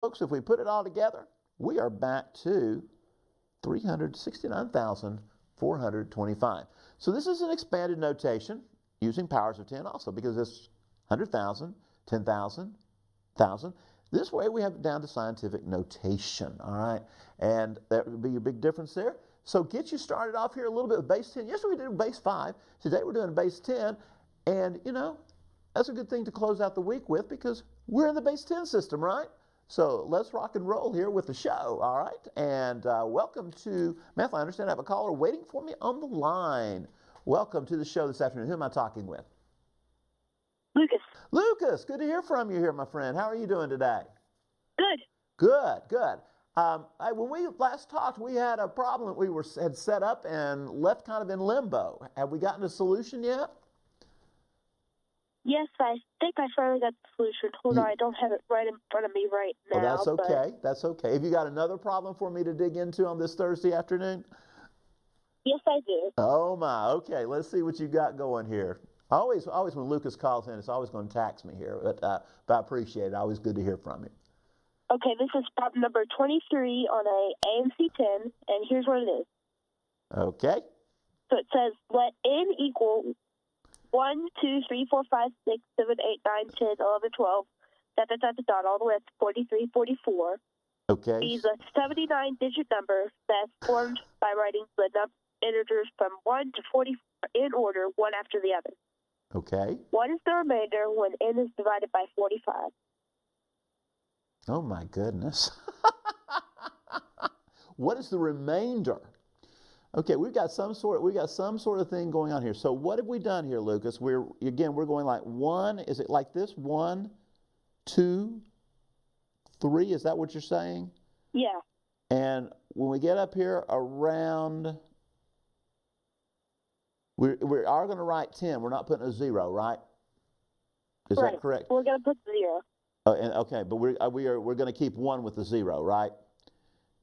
Folks, if we put it all together, we are back to 369,425. So this is an expanded notation using powers of 10 also, because it's 100,000, 10,000, 1,000. This way we have it down to scientific notation, all right? And that would be your big difference there. So get you started off here a little bit with base 10. Yesterday we did base 5. Today we're doing base 10. And, you know, that's a good thing to close out the week with because we're in the base 10 system, right? So let's rock and roll here with the show, all right? And welcome to Mathline. I understand I have a caller waiting for me on the line. Welcome to the show this afternoon. Who am I talking with? Lucas. Lucas, good to hear from you here, my friend. How are you doing today? Good. Good, good. When we last talked, we had a problem that we had set up and left kind of in limbo. Have we gotten a solution yet? Yes, I think I finally got the solution. Hold on, I don't have it right in front of me right now. Oh, that's okay. That's okay. Have you got another problem for me to dig into on this Thursday afternoon? Yes, I do. Oh, my. Okay, let's see what you got going here. Always when Lucas calls in, it's always going to tax me here, but I appreciate it. Always good to hear from you. Okay, this is problem number 23 on a AMC 10, and here's what it is. Okay. So it says, let n equal 1, 2, 3, 4, 5, 6, 7, 8, 9, 10, 11, 12, all the way up to 43, 44. Okay. Is a 79-digit number that's formed by writing the integers from 1 to 44 in order, one after the other. Okay. What is the remainder when n is divided by 45? Oh, my goodness. What is the remainder? Okay, we've got some sort of thing going on here. So what have we done here, Lucas? We're going like 1. Is it like this? 1, 2, 3. Is that what you're saying? Yeah. And when we get up here around, we are going to write 10. We're not putting a 0, right? Is right. that correct? We're going to put 0. Okay, but we're going to keep 1 with the 0, right?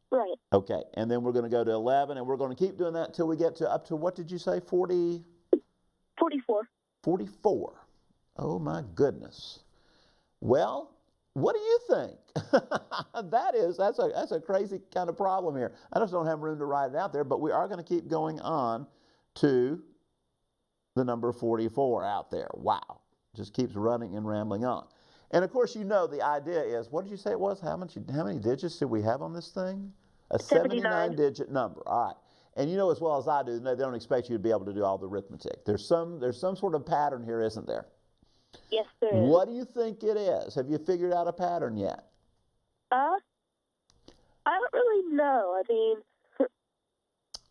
Right. Okay, and then we're going to go to 11, and we're going to keep doing that until we get to up to, what did you say, 40? 44. 44. Oh, my goodness. Well, what do you think? That's a crazy kind of problem here. I just don't have room to write it out there, but we are going to keep going on to the number 44 out there. Wow. Just keeps running and rambling on. And of course, you know the idea is, what did you say it was? How many digits did we have on this thing? A 79-digit number. All right. And you know as well as I do, they don't expect you to be able to do all the arithmetic. There's some sort of pattern here, isn't there? Yes, there is. What do you think it is? Have you figured out a pattern yet? I don't really know. I mean,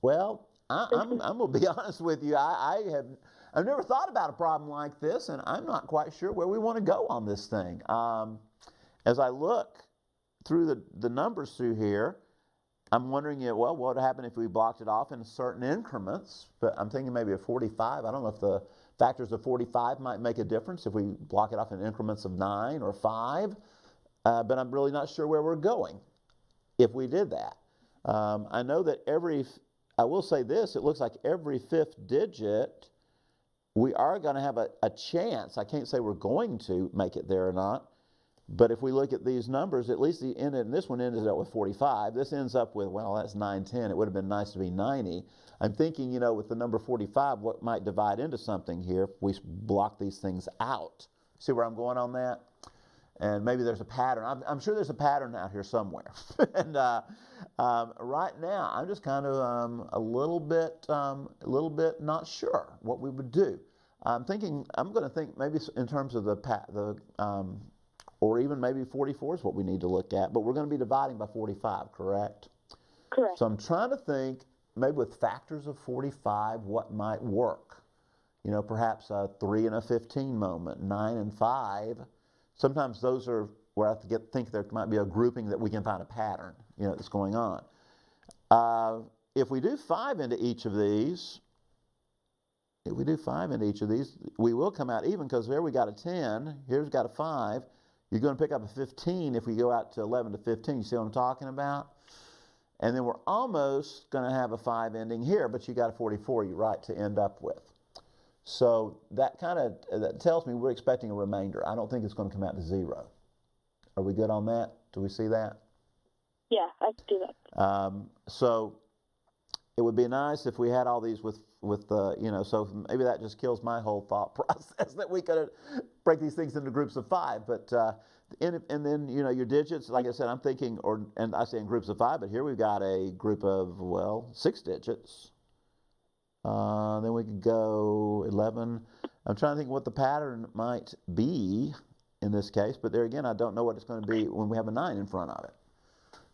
well, I'm going to be honest with you. I've never thought about a problem like this, and I'm not quite sure where we want to go on this thing. As I look through the numbers through here, I'm wondering, what would happen if we blocked it off in certain increments? But I'm thinking maybe a 45. I don't know if the factors of 45 might make a difference if we block it off in increments of 9 or 5. But I'm really not sure where we're going if we did that. I know that I will say this, it looks like every 5th digit, we are going to have a chance. I can't say we're going to make it there or not, but if we look at these numbers, at least this one ended up with 45. This ends up with, well, that's 910. It would have been nice to be 90. I'm thinking, with the number 45, what might divide into something here if we block these things out. See where I'm going on that? And maybe there's a pattern. I'm sure there's a pattern out here somewhere. And right now, I'm just kind of a little bit not sure what we would do. I'm going to think maybe in terms of or even maybe 44 is what we need to look at. But we're going to be dividing by 45, correct? Correct. So I'm trying to think maybe with factors of 45 what might work. Perhaps a 3 and a 15 moment, 9 and 5. Sometimes those are where I have to think there might be a grouping that we can find a pattern, that's going on. If we do 5 into each of these, we will come out even because there we got a 10, here's got a 5. You're going to pick up a 15 if we go out to 11 to 15. You see what I'm talking about? And then we're almost going to have a 5 ending here, but you got a 44 to end up with. So that tells me we're expecting a remainder. I don't think it's going to come out to 0. Are we good on that? Do we see that? Yeah, I can do that. So it would be nice if we had all these with so maybe that just kills my whole thought process that we could break these things into groups of 5. But and then your digits, like I said, I'm thinking, and I say in groups of 5, but here we've got a group of 6 digits. Then we could go 11. I'm trying to think what the pattern might be in this case, but there again, I don't know what it's going to be when we have a 9 in front of it.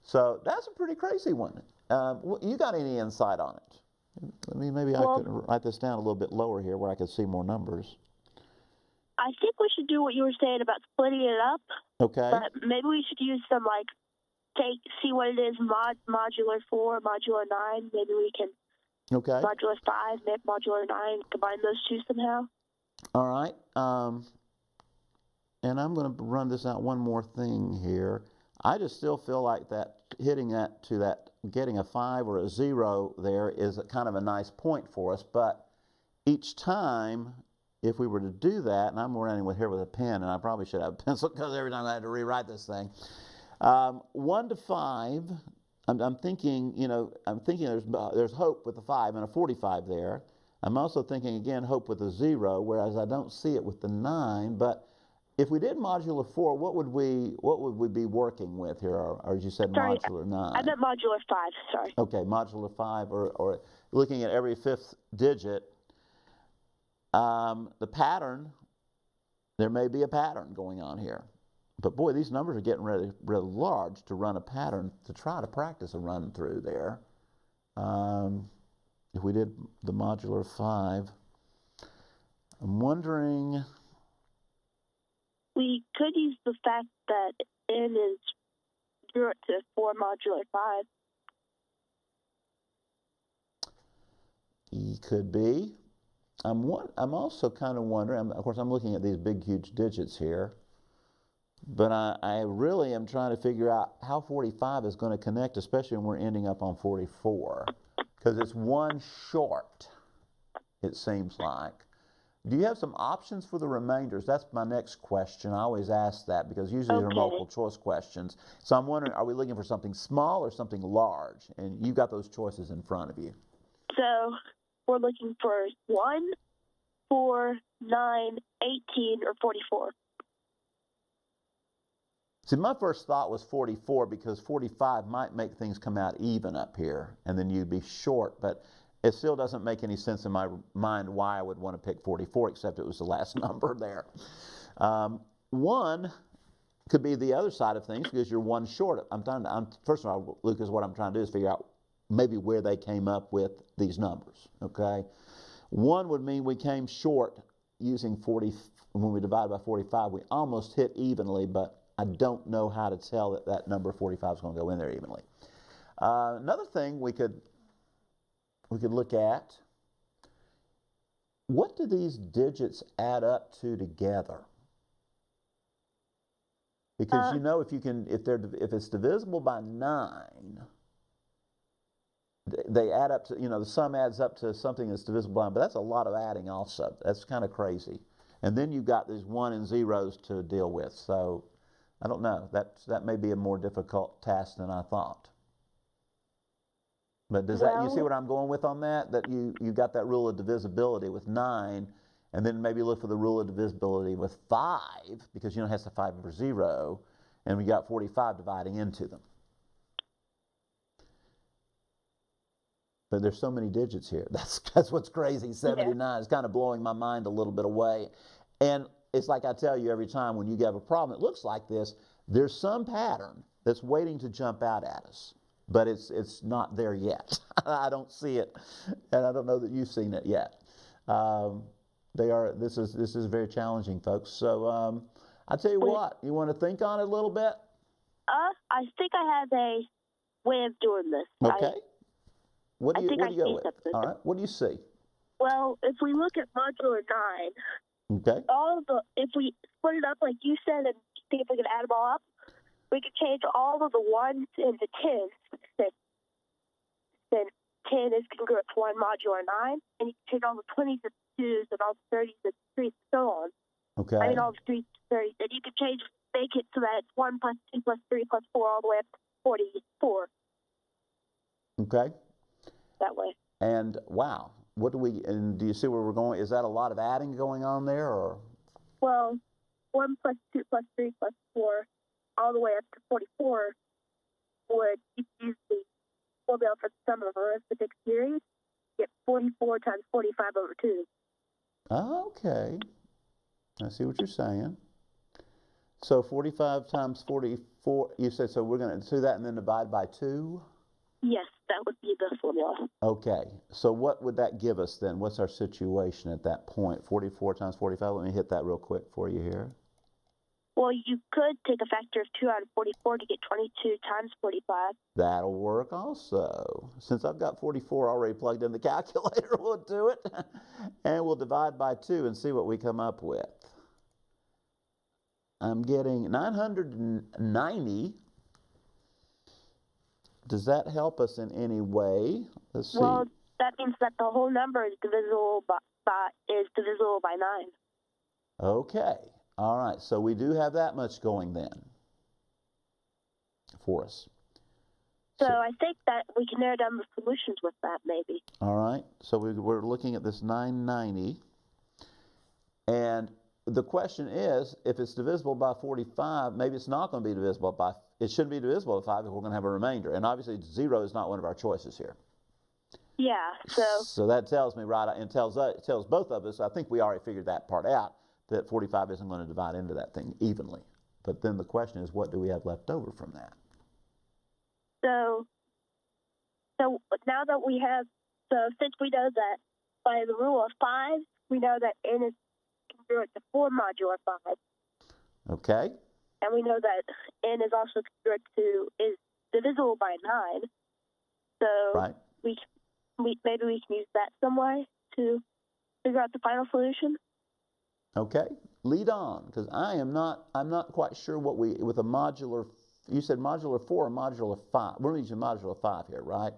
So that's a pretty crazy one. You got any insight on it? Maybe I could write this down a little bit lower here where I could see more numbers. I think we should do what you were saying about splitting it up. Okay. But maybe we should use some, see what it is, modular 4, modular 9. Maybe we can, modular 5, modular 9, combine those two somehow. All right. And I'm going to run this out one more thing here. I just still feel like that getting a 5 or a 0 there is kind of a nice point for us. But each time, if we were to do that, and I'm running here with a pen, and I probably should have a pencil because every time I had to rewrite this thing. 1 to 5, I'm thinking, there's hope with a 5 and a 45 there. I'm also thinking again hope with a 0, whereas I don't see it with the 9. But if we did modular 4, what would we be working with here? Or as you said, modular 9. I meant modular 5. Sorry. Okay, modular 5, or looking at every 5th digit. The pattern, there may be a pattern going on here. But boy, these numbers are getting really large to run a pattern, to try to practice a run through there. If we did the modular 5, I'm wondering... We could use the fact that n is 0 to 4 modular 5. It could be. I'm also kind of wondering, of course I'm looking at these big huge digits here, but I really am trying to figure out how 45 is going to connect, especially when we're ending up on 44, because it's 1 short, it seems like. Do you have some options for the remainders? That's my next question. I always ask that because usually they're multiple choice questions. So I'm wondering, are we looking for something small or something large? And you've got those choices in front of you. So we're looking for 1, 4, 9, 18, or 44. See, my first thought was 44 because 45 might make things come out even up here, and then you'd be short. But it still doesn't make any sense in my mind why I would want to pick 44, except it was the last number there. 1 could be the other side of things because you're 1 short. First of all, Lucas, what I'm trying to do is figure out maybe where they came up with these numbers, okay? 1 would mean we came short using 40. When we divide by 45, we almost hit evenly, but I don't know how to tell that number 45 is going to go in there evenly. Another thing we could look at, what do these digits add up to together? Because if it's divisible by 9, they add up to, the sum adds up to something that's divisible by 9, but that's a lot of adding also. That's kind of crazy. And then you've got these 1 and 0s to deal with. So I don't know. That may be a more difficult task than I thought. But you see what I'm going with on that? That you got that rule of divisibility with 9, and then maybe look for the rule of divisibility with 5, because it has to 5 over 0, and we got 45 dividing into them. But there's so many digits here. That's what's crazy. 79 is kind of blowing my mind a little bit away. And it's like I tell you every time when you have a problem that looks like this, there's some pattern that's waiting to jump out at us. But it's not there yet. I don't see it, and I don't know that you've seen it yet. This is very challenging, folks. So I tell you what, you want to think on it a little bit? I think I have a way of doing this. Okay. What do you go with? Something. All right. What do you see? Well, if we look at modular 9, okay, if we split it up like you said, and see if we can add them all up, we could change all of the 1s into 10s. Then 10 is congruent to 1 modular 9, and you can change all the 20s into 2s and all the 30s into 3s and so on. Okay. All the 3s to 30s. And you could change make it so that it's 1 plus 2 plus 3 plus 4 all the way up to 44. Okay. That way. And wow, and do you see where we're going? Is that a lot of adding going on there, or? Well, 1 plus 2 plus 3 plus 4 all the way up to 44 would use the formula for the sum of arithmetic series. Get 44 times 45 over 2. Okay. I see what you're saying. So 45 times 44, you said, so we're going to do that and then divide by 2? Yes, that would be the formula. Okay. So what would that give us then? What's our situation at that point? 44 times 45? Let me hit that real quick for you here. Well, you could take a factor of 2 out of 44 to get 22 times 45. That'll work also. Since I've got 44 already plugged in the calculator, we'll do it. And we'll divide by 2 and see what we come up with. I'm getting 990. Does that help us in any way? Let's see. Well, that means that the whole number is divisible by 9. Okay. All right. So we do have that much going then for us. So I think that we can narrow down the solutions with that, maybe. All right. So we're looking at this 990. And the question is, if it's divisible by 45, maybe it's not going to be divisible by, it shouldn't be divisible by 5 if we're going to have a remainder. And obviously 0 is not one of our choices here. Yeah, So that tells me, right, and tells both of us, I think we already figured that part out, that 45 isn't going to divide into that thing evenly. But then the question is, what do we have left over from that? So now that we have, since we know that by the rule of 5, we know that n is congruent to 4 modular 5. Okay. And we know that n is also is divisible by 9. So right. maybe we can use that some way to figure out the final solution. Okay, lead on, because I'm not quite sure what with a modular, you said modular 4 or modular 5. We're using modular 5 here, right?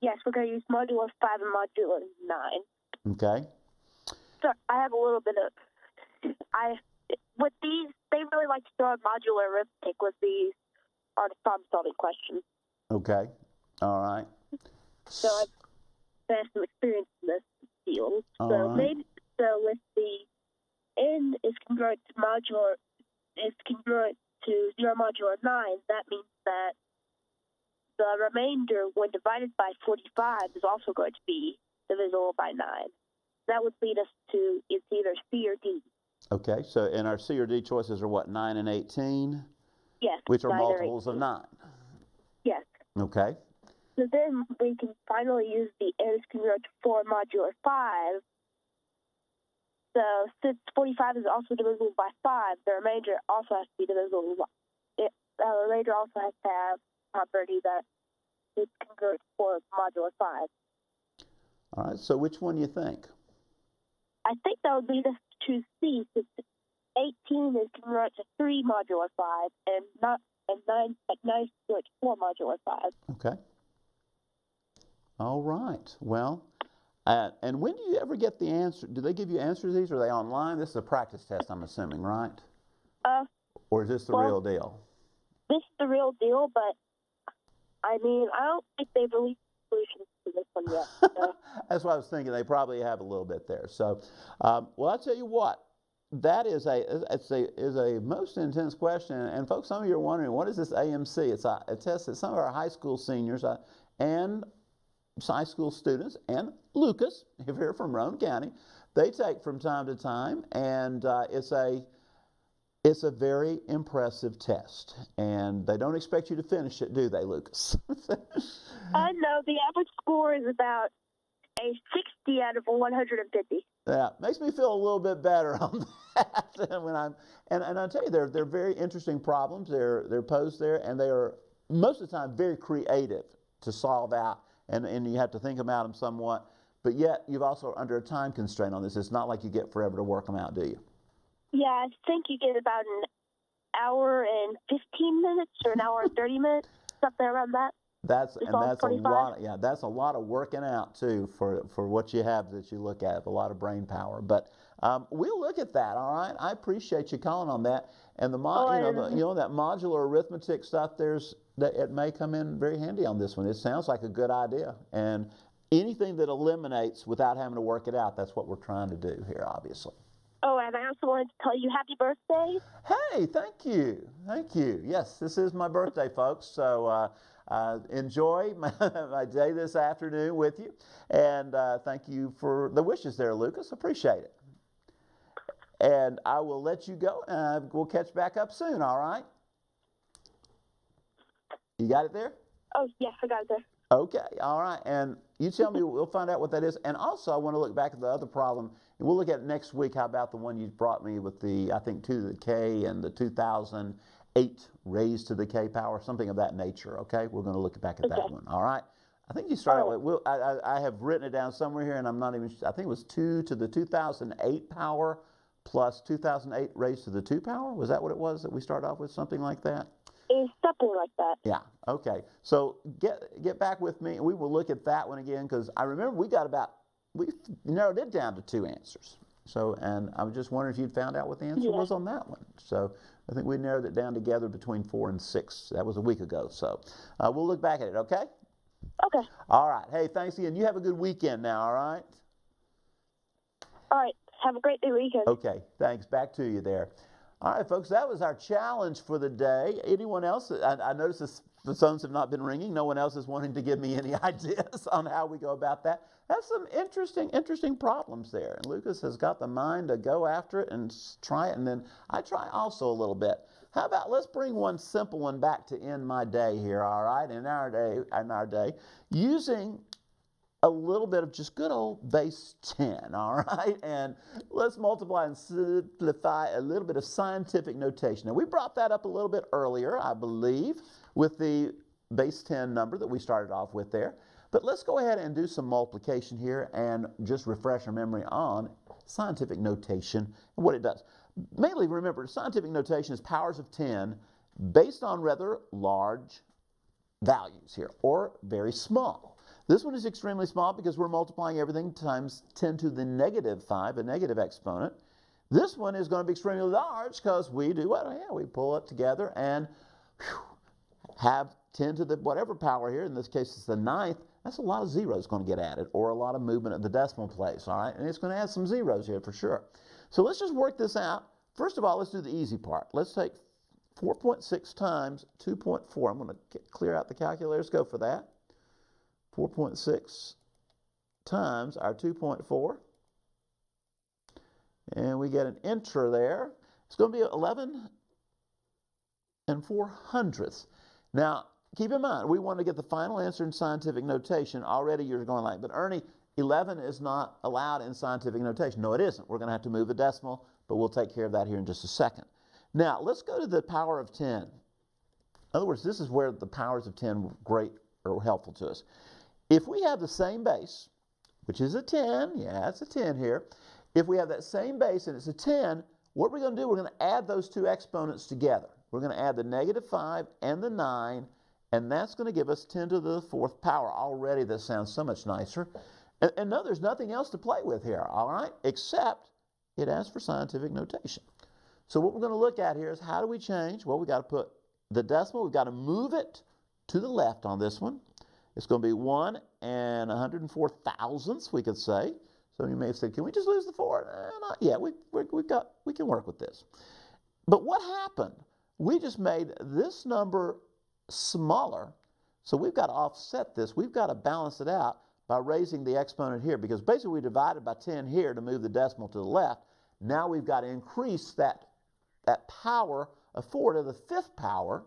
Yes, we're going to use modular 5 and modular 9. Okay. So I have a little bit of, with these, they really like to throw out modular arithmetic with these on problem-solving questions. Okay, all right. So I've had some experience in this field. All so right. maybe, with the n is congruent to 0 modular 9, that means that the remainder, when divided by 45, is also going to be divisible by 9. That would lead us to, it's either C or D. Okay, so and our C or D choices are what, 9 and 18? Yes. Which are multiples of 9. Yes. Okay. So then we can finally use the n is congruent to 4 modular 5. So since 45 is also divisible by 5, the remainder also has to be divisible by the remainder also has to have property that it's congruent to 4 modular 5. All right, so which one do you think? I think that would lead us to choose C, since 18 is congruent to 3 modular 5, and 9 is congruent to 4 modular 5. Okay. All right. Well, and when do you ever get the answer? Do they give you answers to these? Or are they online? This is a practice test, I'm assuming, right? Or is this the real deal? This is the real deal, but I mean, I don't think they've released solutions to this one yet. So. That's what I was thinking. They probably have a little bit there. So, well, I'll tell you what. That is a most intense question. And folks, some of you are wondering, what is this AMC? It's a test that some of our high school seniors and high school students and Lucas, if you're from Roane County, they take from time to time, and it's a very impressive test. And they don't expect you to finish it, do they, Lucas? No, the average score is about a 60 out of 150. Yeah, makes me feel a little bit better on that. And I tell you, they're very interesting problems. They're posed there, and they are most of the time very creative to solve out. And you have to think about them somewhat, but yet you've also under a time constraint on this. It's not like you get forever to work them out, do you? Yeah, I think you get about an hour and 15 minutes or an hour and 30 minutes, something around that. That's It's and all that's a 45? lot. Yeah, that's a lot of working out too for what you have that you look at. A lot of brain power, but we'll look at that. All right. I appreciate you calling on that. And Oh, and that modular arithmetic stuff. It may come in very handy on this one. It sounds like a good idea. And anything that eliminates without having to work it out. That's what we're trying to do here, obviously. oh, and I also wanted to tell you happy birthday. Hey, thank you. Thank you. Yes, this is my birthday, folks. So enjoy my day this afternoon with you. And thank you for the wishes there, Lucas. Appreciate it. And I will let you go. We'll catch back up soon, all right? You got it there? Oh, yes, I got it there. Okay, all right. And you tell me, we'll find out what that is. And also, I want to look back at the other problem. And we'll look at it next week. How about the one you brought me with the, I think, 2 to the K and the 2008 raised to the K power, something of that nature, okay? We're going to look back at that one, all right? I think you started with, I have written it down somewhere here, and I'm not even, I think it was 2 to the 2008 power plus 2008 raised to the 2 power. Was that what it was that we started off with, something like that? It's something like that. Yeah, okay. So get back with me, and we will look at that one again, because I remember we narrowed it down to 2 answers. So, and I was just wondering if you'd found out what the answer was on that one. So I think we narrowed it down together between 4 and 6. That was a week ago. So we'll look back at it, okay? Okay. All right. Hey, thanks again. You have a good weekend now, all right? All right. Have a great day weekend. Okay, thanks. Back to you there. All right, folks, that was our challenge for the day. Anyone else? I noticed the phones have not been ringing. No one else is wanting to give me any ideas on how we go about that. That's some interesting problems there. And Lucas has got the mind to go after it and try it. And then I try also a little bit. How about let's bring one simple one back to end my day here, all right? In our day, using a little bit of just good old base 10, all right? And let's multiply and simplify a little bit of scientific notation. Now, we brought that up a little bit earlier, I believe, with the base 10 number that we started off with there. But let's go ahead and do some multiplication here and just refresh our memory on scientific notation and what it does. Mainly, remember, scientific notation is powers of 10 based on rather large values here, or very small. This one is extremely small because we're multiplying everything times 10 to the negative 5, a negative exponent. This one is going to be extremely large because we do what? Yeah, we pull it together and have 10 to the whatever power here. In this case, it's the 9th. That's a lot of zeros going to get added, or a lot of movement at the decimal place, all right? And it's going to add some zeros here for sure. So let's just work this out. First of all, let's do the easy part. Let's take 4.6 times 2.4. I'm going to clear out the calculator. Let's go for that. 4.6 times our 2.4. And we get an enter there. It's going to be 11 4/100ths. Now, keep in mind, we want to get the final answer in scientific notation. Already you're going like, but Ernie, 11 is not allowed in scientific notation. No, it isn't. We're going to have to move the decimal, but we'll take care of that here in just a second. Now, let's go to the power of 10. In other words, this is where the powers of 10 are helpful to us. If we have the same base, which is a 10, yeah, it's a 10 here. If we have that same base and it's a 10, what we're going to do, we're going to add those two exponents together. We're going to add the negative 5 and the 9, and that's going to give us 10 to the 4th power. Already this sounds so much nicer. And no, there's nothing else to play with here, all right, except it asks for scientific notation. So what we're going to look at here is how do we change? Well, we've got to put the decimal, we've got to move it to the left on this one. It's going to be 1 and 104 thousandths, we could say. So you may have said, can we just lose the 4? Not yet. We can work with this. But what happened? We just made this number smaller. So we've got to offset this. We've got to balance it out by raising the exponent here, because basically we divided by 10 here to move the decimal to the left. Now we've got to increase that power of 4 to the 5th power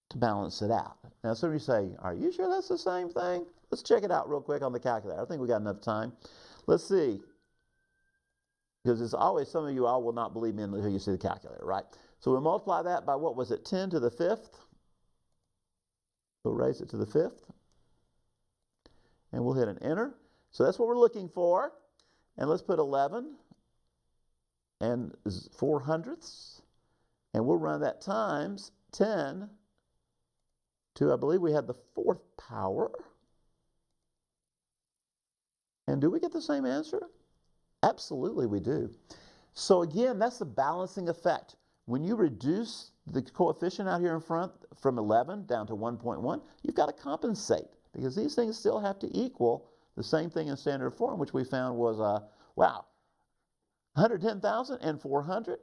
to balance it out. Now some of you say, are you sure that's the same thing? Let's check it out real quick on the calculator. I think we got enough time. Let's see. Because it's always, some of you all will not believe me until you see the calculator, right? So we'll multiply that by, what was it, 10 to the 5th? We'll raise it to the 5th. And we'll hit an enter. So that's what we're looking for. And let's put 11 and 4/100ths. And we'll run that times 10 to to, I believe we had the fourth power. And do we get the same answer? Absolutely we do. So again, that's the balancing effect. When you reduce the coefficient out here in front from 11 down to 1.1, you've got to compensate because these things still have to equal the same thing in standard form, which we found was, 110,400,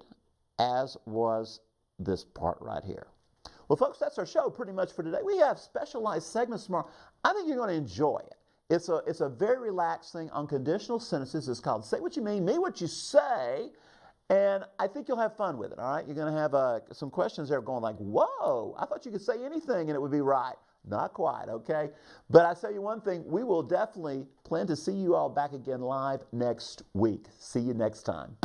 as was this part right here. Well, folks, that's our show pretty much for today. We have specialized segments tomorrow. I think you're going to enjoy it. It's a very relaxed thing on conditional sentences. It's called Say What You Mean, Mean What You Say. And I think you'll have fun with it, all right? You're going to have some questions there going like, whoa, I thought you could say anything and it would be right. Not quite, okay? But I tell you one thing, we will definitely plan to see you all back again live next week. See you next time.